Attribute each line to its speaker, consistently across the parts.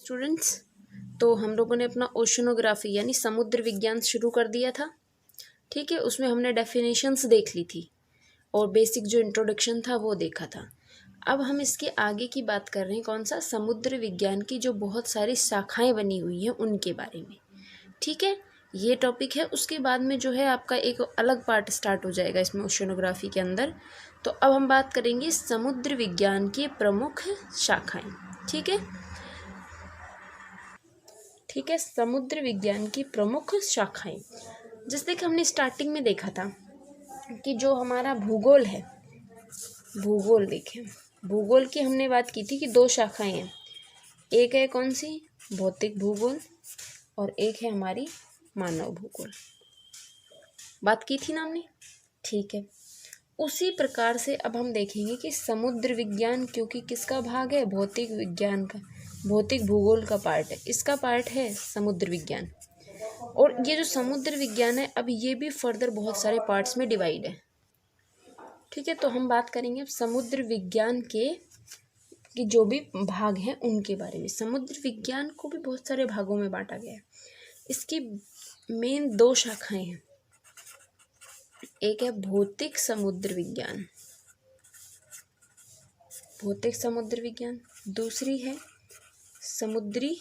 Speaker 1: Students, तो हम लोगों ने अपना ओशनोग्राफी यानी समुद्र विज्ञान शुरू कर दिया था। ठीक है, उसमें हमने डेफिनेशंस देख ली थी और बेसिक जो इंट्रोडक्शन था वो देखा था। अब हम इसके आगे की बात कर रहे हैं, कौन सा, समुद्र विज्ञान की जो बहुत सारी शाखाएं बनी हुई हैं उनके बारे में। ठीक है, ये टॉपिक है। उसके बाद में जो है आपका एक अलग पार्ट स्टार्ट हो जाएगा इसमें ओशनोग्राफी के अंदर। तो अब हम बात करेंगे समुद्र विज्ञान की प्रमुख शाखाएं। ठीक है, ठीक है, समुद्र विज्ञान की प्रमुख शाखाएं। जैसे कि हमने स्टार्टिंग में देखा था कि जो हमारा भूगोल है, भूगोल देखें, भूगोल की हमने बात की थी कि दो शाखाएं हैं। एक है कौन सी, भौतिक भूगोल, और एक है हमारी मानव भूगोल। बात की थी ना हमने। ठीक है, उसी प्रकार से अब हम देखेंगे कि समुद्र विज्ञान, क्योंकि किसका भाग है, भौतिक विज्ञान का, भौतिक भूगोल का पार्ट है, इसका पार्ट है समुद्र विज्ञान। और ये जो समुद्र विज्ञान है अब ये भी फर्दर बहुत सारे पार्ट्स में डिवाइड है। ठीक है, तो हम बात करेंगे अब समुद्र विज्ञान के कि जो भी भाग हैं उनके बारे में। समुद्र विज्ञान को भी बहुत सारे भागों में बांटा गया है। इसकी मेन दो शाखाएं हैं। एक है भौतिक समुद्र विज्ञान, भौतिक समुद्र विज्ञान। दूसरी है समुद्री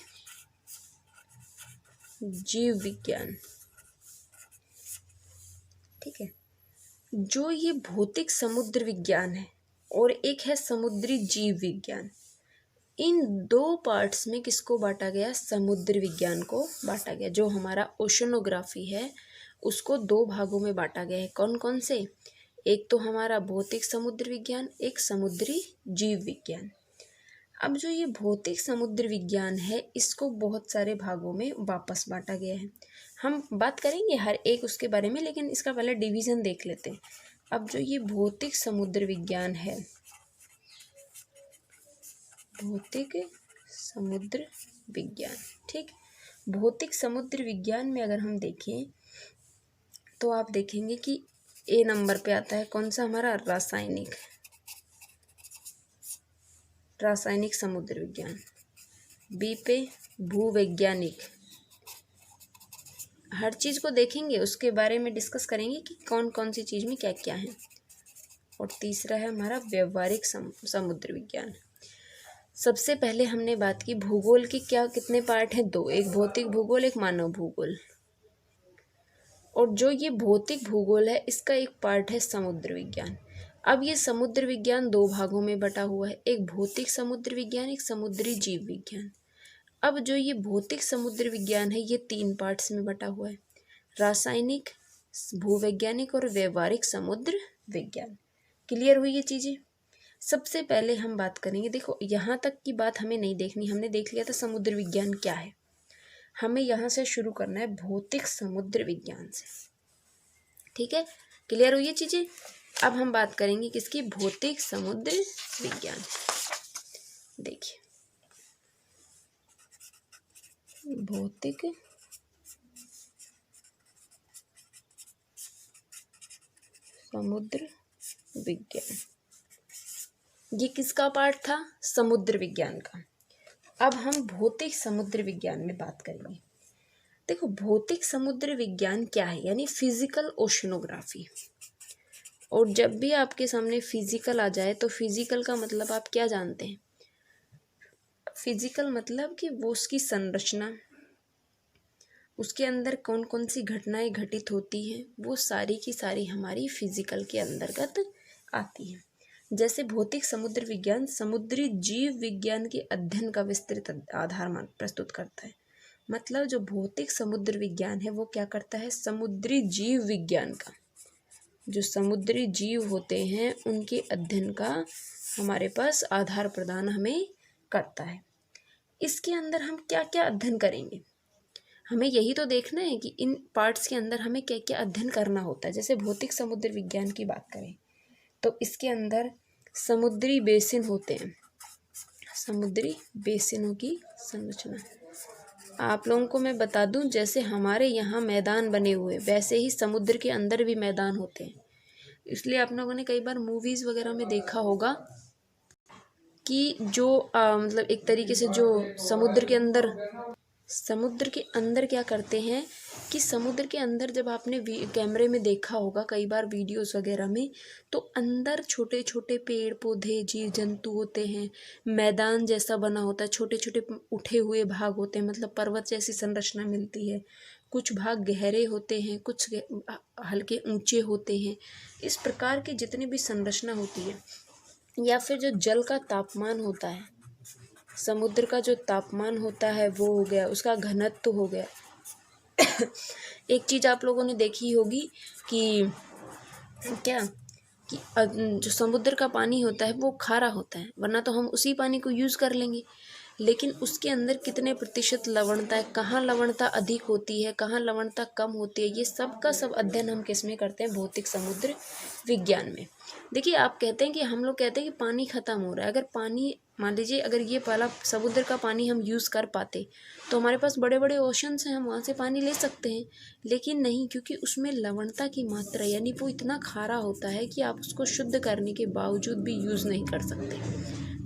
Speaker 1: जीव विज्ञान। ठीक है, जो ये भौतिक समुद्र विज्ञान है और एक है समुद्री जीव विज्ञान, इन दो पार्ट्स में किसको बांटा गया, समुद्र विज्ञान को बांटा गया। जो हमारा ओशनोग्राफी है उसको दो भागों में बांटा गया है। कौन कौन से, एक तो हमारा भौतिक समुद्र विज्ञान, एक समुद्री जीव विज्ञान। अब जो ये भौतिक समुद्र विज्ञान है इसको बहुत सारे भागों में वापस बांटा गया है। हम बात करेंगे हर एक उसके बारे में, लेकिन इसका पहले डिवीज़न देख लेते हैं। अब जो ये भौतिक समुद्र विज्ञान है, भौतिक समुद्र विज्ञान, ठीक, भौतिक समुद्र विज्ञान में अगर हम देखें तो आप देखेंगे कि ए नंबर पे आता है कौन सा, हमारा रासायनिक, रासायनिक समुद्र विज्ञान। बी पे भूवैज्ञानिक। हर चीज़ को देखेंगे, उसके बारे में डिस्कस करेंगे कि कौन कौन सी चीज़ में क्या क्या है। और तीसरा है हमारा व्यवहारिक समुद्र विज्ञान। सबसे पहले हमने बात की भूगोल की, क्या कितने पार्ट हैं, दो, एक भौतिक भूगोल, एक मानव भूगोल। और जो ये भौतिक भूगोल है इसका एक पार्ट है समुद्र विज्ञान। अब ये समुद्र विज्ञान दो भागों में बटा हुआ है, एक भौतिक समुद्र विज्ञान, एक समुद्री जीव विज्ञान। अब जो ये भौतिक समुद्र विज्ञान है ये तीन पार्ट्स में बटा हुआ है, रासायनिक, भूवैज्ञानिक और व्यवहारिक समुद्र विज्ञान। क्लियर हुई ये चीज़ें। सबसे पहले हम बात करेंगे, देखो यहाँ तक की बात हमें नहीं देखनी, हमने देख लिया था समुद्र विज्ञान क्या है। हमें यहाँ से शुरू करना है भौतिक समुद्र विज्ञान से। ठीक है, क्लियर हुई ये चीज़ें। अब हम बात करेंगे किसकी, भौतिक समुद्र विज्ञान। देखिए, भौतिक समुद्र विज्ञान, ये किसका पार्ट था, समुद्र विज्ञान का। अब हम भौतिक समुद्र विज्ञान में बात करेंगे। देखो भौतिक समुद्र विज्ञान क्या है, यानी फिजिकल ओशनोग्राफी। और जब भी आपके सामने फिजिकल आ जाए तो फिजिकल का मतलब आप क्या जानते हैं, फिजिकल मतलब कि वो उसकी संरचना, उसके अंदर कौन कौन सी घटनाएं घटित होती हैं, वो सारी की सारी हमारी फिजिकल के अंतर्गत आती हैं। जैसे भौतिक समुद्र विज्ञान समुद्री जीव विज्ञान के अध्ययन का विस्तृत आधार प्रस्तुत करता है। मतलब जो भौतिक समुद्र विज्ञान है वो क्या करता है, समुद्री जीव विज्ञान का, जो समुद्री जीव होते हैं उनके अध्ययन का हमारे पास आधार प्रदान हमें करता है। इसके अंदर हम क्या क्या अध्ययन करेंगे, हमें यही तो देखना है कि इन पार्ट्स के अंदर हमें क्या क्या अध्ययन करना होता है। जैसे भौतिक समुद्र विज्ञान की बात करें तो इसके अंदर समुद्री बेसिन होते हैं, समुद्री बेसिनों की संरचना। आप लोगों को मैं बता दूं, जैसे हमारे यहाँ मैदान बने हुए वैसे ही समुद्र के अंदर भी मैदान होते हैं। इसलिए आप लोगों ने कई बार मूवीज़ वगैरह में देखा होगा कि जो मतलब एक तरीके से जो समुद्र के अंदर क्या करते हैं कि समुद्र के अंदर जब आपने कैमरे में देखा होगा कई बार वीडियोस वगैरह में, तो अंदर छोटे छोटे पेड़ पौधे जीव जंतु होते हैं, मैदान जैसा बना होता है, छोटे छोटे उठे हुए भाग होते हैं, मतलब पर्वत जैसी संरचना मिलती है। कुछ भाग गहरे होते हैं, कुछ हल्के ऊंचे होते हैं। इस प्रकार की जितनी भी संरचना होती है, या फिर जो जल का तापमान होता है, समुद्र का जो तापमान होता है वो हो गया, उसका घनत्व हो गया। एक चीज़ आप लोगों ने देखी होगी कि क्या कि जो समुद्र का पानी होता है वो खारा होता है, वरना तो हम उसी पानी को यूज़ कर लेंगे, लेकिन उसके अंदर कितने प्रतिशत लवणता है, कहाँ लवणता अधिक होती है, कहाँ लवणता कम होती है, ये सब का सब अध्ययन हम किस में करते हैं, भौतिक समुद्र विज्ञान में। देखिए, आप कहते हैं कि हम लोग कहते हैं कि पानी ख़त्म हो रहा है। अगर पानी, मान लीजिए अगर ये वाला समुद्र का पानी हम यूज़ कर पाते तो हमारे पास बड़े बड़े ओशंस हैं, हम वहाँ से पानी ले सकते हैं, लेकिन नहीं, क्योंकि उसमें लवणता की मात्रा यानी वो इतना खारा होता है कि आप उसको शुद्ध करने के बावजूद भी यूज़ नहीं कर सकते।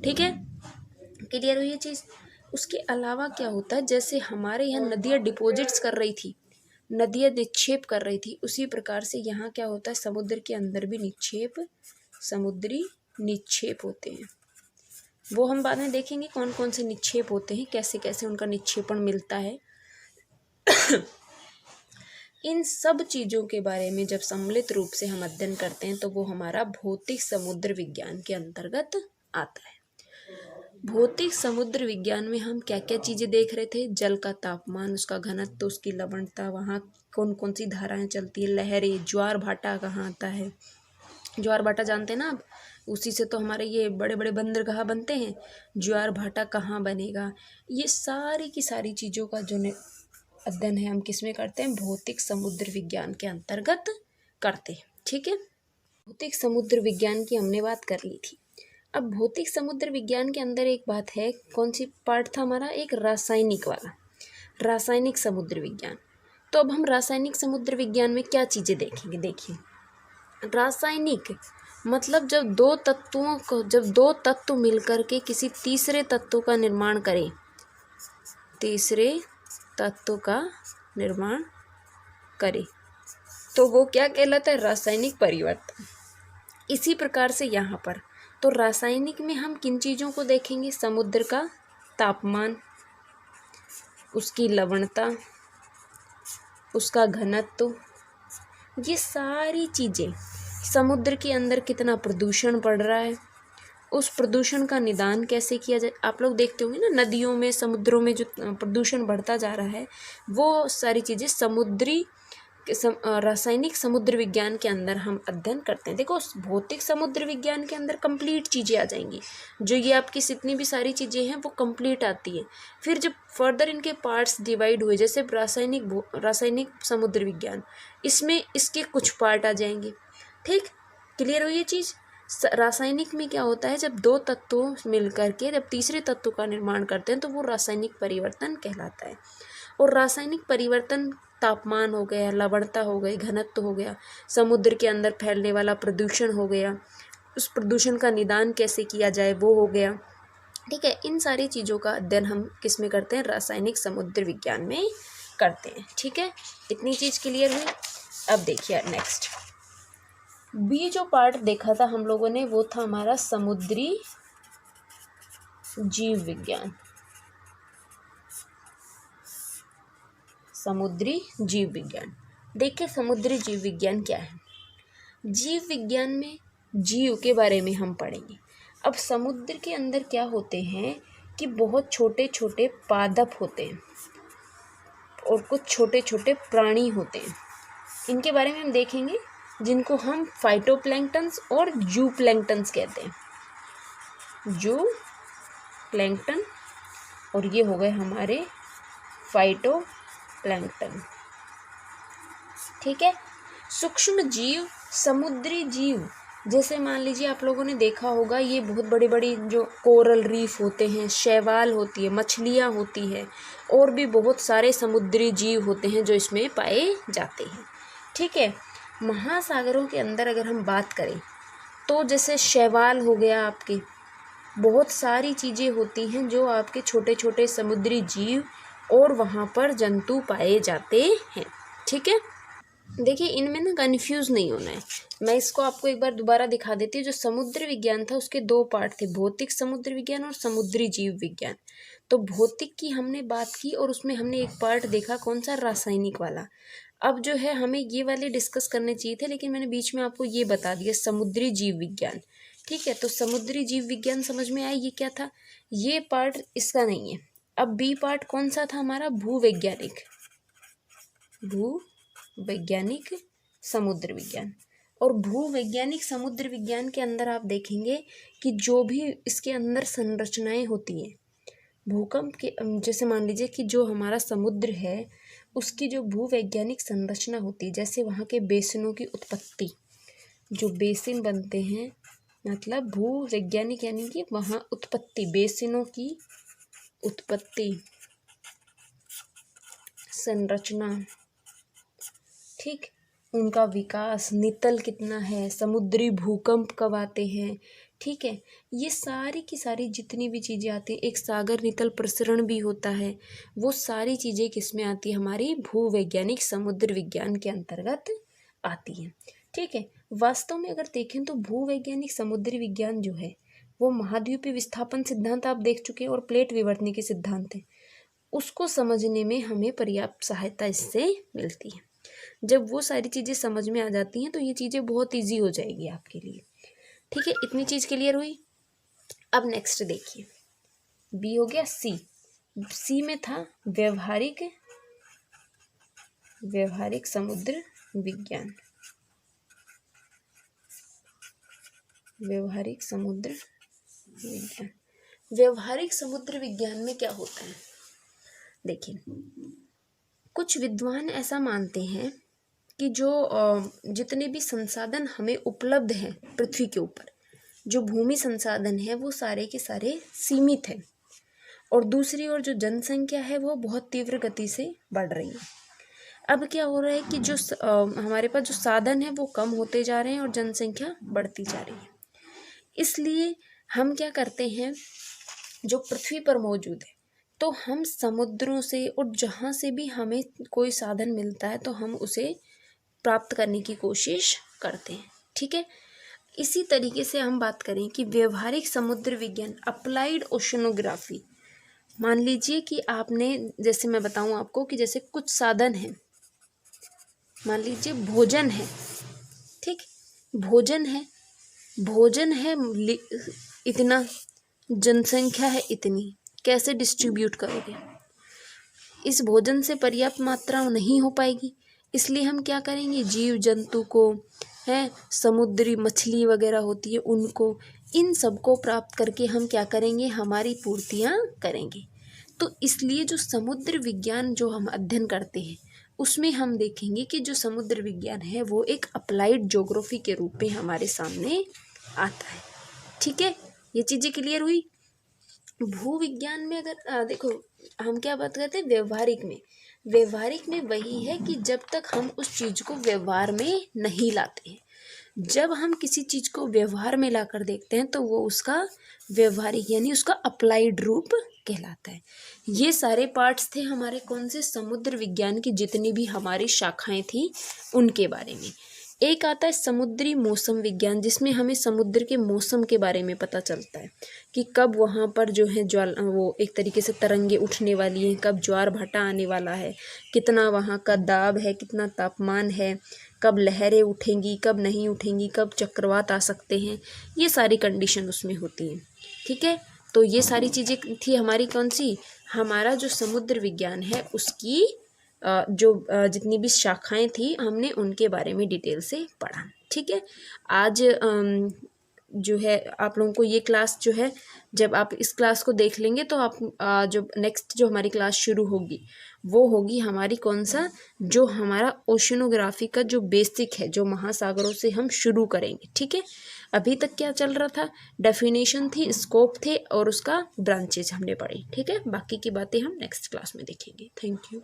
Speaker 1: ठीक है, क्लियर हुई ये चीज़। उसके अलावा क्या होता है, जैसे हमारे यहाँ नदियाँ डिपॉजिट्स कर रही थी, नदियाँ निक्षेप कर रही थी, उसी प्रकार से यहाँ क्या होता है, समुद्र के अंदर भी समुद्री निक्षेप होते हैं। वो हम बाद में देखेंगे कौन कौन से निक्षेप होते हैं, कैसे कैसे उनका निक्षेपण मिलता है। इन सब चीज़ों के बारे में जब सम्मिलित रूप से हम अध्ययन करते हैं तो वो हमारा भौतिक समुद्र विज्ञान के अंतर्गत आता है। भौतिक समुद्र विज्ञान में हम क्या क्या चीज़ें देख रहे थे, जल का तापमान, उसका घनत्व, उसकी लवणता, वहाँ कौन कौन सी धाराएं चलती है, लहरें, ज्वार भाटा कहाँ आता है, ज्वार भाटा जानते हैं ना आप, उसी से तो हमारे ये बड़े बड़े बंदरगाह बनते हैं, ज्वार भाटा कहाँ बनेगा, ये सारी की सारी चीज़ों का जो अध्ययन है हम किस में करते हैं, भौतिक समुद्र विज्ञान के अंतर्गत करते हैं। ठीक है, भौतिक समुद्र विज्ञान की हमने बात कर ली थी। अब भौतिक समुद्र विज्ञान के अंदर एक बात है, कौन सी पार्ट था हमारा, एक रासायनिक वाला, रासायनिक समुद्र विज्ञान। तो अब हम रासायनिक समुद्र विज्ञान में क्या चीज़ें देखेंगे। देखिए, रासायनिक मतलब जब दो तत्व मिलकर के किसी तीसरे तत्व का निर्माण करें, तीसरे तत्व का निर्माण करे तो वो क्या कहलाता है, रासायनिक परिवर्तन। इसी प्रकार से यहाँ पर तो रासायनिक में हम किन चीज़ों को देखेंगे, समुद्र का तापमान, उसकी लवणता, उसका घनत्व, ये सारी चीज़ें, समुद्र के अंदर कितना प्रदूषण बढ़ रहा है, उस प्रदूषण का निदान कैसे किया जाए। आप लोग देखते होंगे ना, नदियों में, समुद्रों में जो प्रदूषण बढ़ता जा रहा है, वो सारी चीज़ें रासायनिक समुद्र विज्ञान के अंदर हम अध्ययन करते हैं। देखो, भौतिक समुद्र विज्ञान के अंदर कंप्लीट चीज़ें आ जाएंगी, जो ये आपकी जितनी भी सारी चीज़ें हैं वो कंप्लीट आती है। फिर जब फर्दर इनके पार्ट्स डिवाइड हुए, जैसे रासायनिक समुद्र विज्ञान, इसमें इसके कुछ पार्ट आ जाएंगे। ठीक, क्लियर हुई ये चीज़। रासायनिक में क्या होता है, जब दो तत्व मिलकर के जब तीसरे तत्व का निर्माण करते हैं तो वो रासायनिक परिवर्तन कहलाता है। और रासायनिक परिवर्तन तापमान हो गया, लवणता हो गई, घनत्व हो गया, समुद्र के अंदर फैलने वाला प्रदूषण हो गया, उस प्रदूषण का निदान कैसे किया जाए वो हो गया। ठीक है, इन सारी चीज़ों का अध्ययन हम किस में करते हैं, रासायनिक समुद्र विज्ञान में करते हैं। ठीक है, इतनी चीज़ क्लियर हुई। अब देखिए नेक्स्ट बी जो पार्ट देखा था हम लोगों ने, वो था हमारा समुद्री जीव विज्ञान। समुद्री जीव विज्ञान, देखिए समुद्री जीव विज्ञान क्या है। जीव विज्ञान में जीव के बारे में हम पढ़ेंगे। अब समुद्र के अंदर क्या होते हैं कि बहुत छोटे छोटे पादप होते हैं और कुछ छोटे छोटे प्राणी होते हैं, इनके बारे में हम देखेंगे, जिनको हम फाइटोप्लैंक्टन्स और जूप्लैंक्टन्स कहते हैं। जूप्लैंक्टन और ये हो गए हमारे फाइटोप्लैंक्टन। ठीक है, सूक्ष्म जीव, समुद्री जीव, जैसे मान लीजिए आप लोगों ने देखा होगा, ये बहुत बड़ी बड़ी जो कोरल रीफ होते हैं, शैवाल होती है, मछलियाँ होती है, और भी बहुत सारे समुद्री जीव होते हैं जो इसमें पाए जाते हैं। ठीक है, महासागरों के अंदर अगर हम बात करें तो जैसे शैवाल हो गया आपके, बहुत सारी चीज़ें होती हैं जो आपके छोटे छोटे समुद्री जीव और वहाँ पर जंतु पाए जाते हैं। ठीक है, देखिए इनमें ना कन्फ्यूज़ नहीं होना है। मैं इसको आपको एक बार दोबारा दिखा देती हूँ। जो समुद्र विज्ञान था उसके दो पार्ट थे, भौतिक समुद्र विज्ञान और समुद्री जीव विज्ञान। तो भौतिक की हमने बात की और उसमें हमने एक पार्ट देखा, कौन सा, रासायनिक वाला। अब जो है हमें ये वाले डिस्कस करने चाहिए थे, लेकिन मैंने बीच में आपको ये बता दिया, समुद्री जीव विज्ञान। ठीक है, तो समुद्री जीव विज्ञान समझ में आया ये क्या था। ये पार्ट इसका नहीं है। अब बी पार्ट कौन सा था हमारा, भूवैज्ञानिक समुद्र विज्ञान। और भूवैज्ञानिक समुद्र विज्ञान के अंदर आप देखेंगे कि जो भी इसके अंदर संरचनाएं होती हैं भूकंप के, जैसे मान लीजिए कि जो हमारा समुद्र है उसकी जो भूवैज्ञानिक संरचना होती है, जैसे वहाँ के बेसिनों की उत्पत्ति, जो बेसिन बनते हैं, मतलब भूवैज्ञानिक यानी कि वहाँ उत्पत्ति, बेसिनों की उत्पत्ति, संरचना, ठीक, उनका विकास, नितल कितना है, समुद्री भूकंप कब आते हैं, ठीक है, ये सारी की सारी जितनी भी चीज़ें आती हैं, एक सागर नितल प्रसरण भी होता है, वो सारी चीज़ें किस में आती है, हमारी भूवैज्ञानिक समुद्र विज्ञान के अंतर्गत आती हैं। ठीक है, वास्तव में अगर देखें तो भूवैज्ञानिक समुद्री विज्ञान जो है वो महाद्वीपीय विस्थापन सिद्धांत आप देख चुके हैं और प्लेट विवर्तनी के सिद्धांत हैं, उसको समझने में हमें पर्याप्त सहायता इससे मिलती है। जब वो सारी चीज़ें समझ में आ जाती हैं तो ये चीज़ें बहुत इजी हो जाएगी आपके लिए। ठीक है, इतनी चीज़ क्लियर हुई। अब नेक्स्ट देखिए, बी हो गया। सी में था व्यवहारिक समुद्र विज्ञान। व्यवहारिक समुद्र विज्ञान में क्या होता है, देखिए कुछ विद्वान ऐसा मानते हैं कि जो जितने भी संसाधन हमें उपलब्ध हैं पृथ्वी के ऊपर, जो भूमि संसाधन है वो सारे के सारे सीमित हैं, और दूसरी ओर जो जनसंख्या है वो बहुत तीव्र गति से बढ़ रही है। अब क्या हो रहा है कि जो हमारे पास जो साधन है वो कम होते जा रहे हैं और जनसंख्या बढ़ती जा रही है। इसलिए हम क्या करते हैं, जो पृथ्वी पर मौजूद है, तो हम समुद्रों से और जहाँ से भी हमें कोई साधन मिलता है तो हम उसे प्राप्त करने की कोशिश करते हैं। ठीक है, इसी तरीके से हम बात करें कि व्यवहारिक समुद्र विज्ञान, अप्लाइड ओशनोग्राफी, मान लीजिए कि आपने, जैसे मैं बताऊं आपको कि जैसे कुछ साधन हैं, मान लीजिए भोजन है, ठीक, भोजन है इतना, जनसंख्या है इतनी, कैसे डिस्ट्रीब्यूट करोगे, इस भोजन से पर्याप्त मात्रा नहीं हो पाएगी। इसलिए हम क्या करेंगे, जीव जंतु को है, समुद्री मछली वगैरह होती है उनको, इन सबको प्राप्त करके हम क्या करेंगे, हमारी पूर्तियाँ करेंगे। तो इसलिए जो समुद्र विज्ञान जो हम अध्ययन करते हैं उसमें हम देखेंगे कि जो समुद्र विज्ञान है वो एक अप्लाइड ज्योग्राफी के रूप में हमारे सामने आता है। ठीक है, ये चीज़ें क्लियर हुई। भूविज्ञान में अगर देखो हम क्या बात करते हैं, व्यवहारिक में वही है कि जब तक हम उस चीज़ को व्यवहार में नहीं लाते हैं, जब हम किसी चीज़ को व्यवहार में लाकर देखते हैं तो वो उसका व्यवहारिक यानी उसका अप्लाइड रूप कहलाता है। ये सारे पार्ट्स थे हमारे कौन से, समुद्र विज्ञान की जितनी भी हमारी शाखाएं थी उनके बारे में। एक आता है समुद्री मौसम विज्ञान, जिसमें हमें समुद्र के मौसम के बारे में पता चलता है कि कब वहाँ पर जो है वो एक तरीके से तरंगे उठने वाली हैं, कब ज्वार भाटा आने वाला है, कितना वहाँ का दाब है, कितना तापमान है, कब लहरें उठेंगी, कब नहीं उठेंगी, कब चक्रवात आ सकते हैं, ये सारी कंडीशन उसमें होती हैं। ठीक है, तो ये सारी चीज़ें थी हमारी कौन सी, हमारा जो समुद्र विज्ञान है उसकी जो जितनी भी शाखाएं थी हमने उनके बारे में डिटेल से पढ़ा। ठीक है, आज जो है आप लोगों को ये क्लास जो है, जब आप इस क्लास को देख लेंगे तो आप जो नेक्स्ट जो हमारी क्लास शुरू होगी वो होगी हमारी कौन सा, जो हमारा ओशनोग्राफी का जो बेसिक है, जो महासागरों से हम शुरू करेंगे। ठीक है, अभी तक क्या चल रहा था, डेफिनेशन थी, स्कोप थे और उसका ब्रांचेज हमने पढ़ी। ठीक है, बाकी की बातें हम नेक्स्ट क्लास में देखेंगे। Thank you.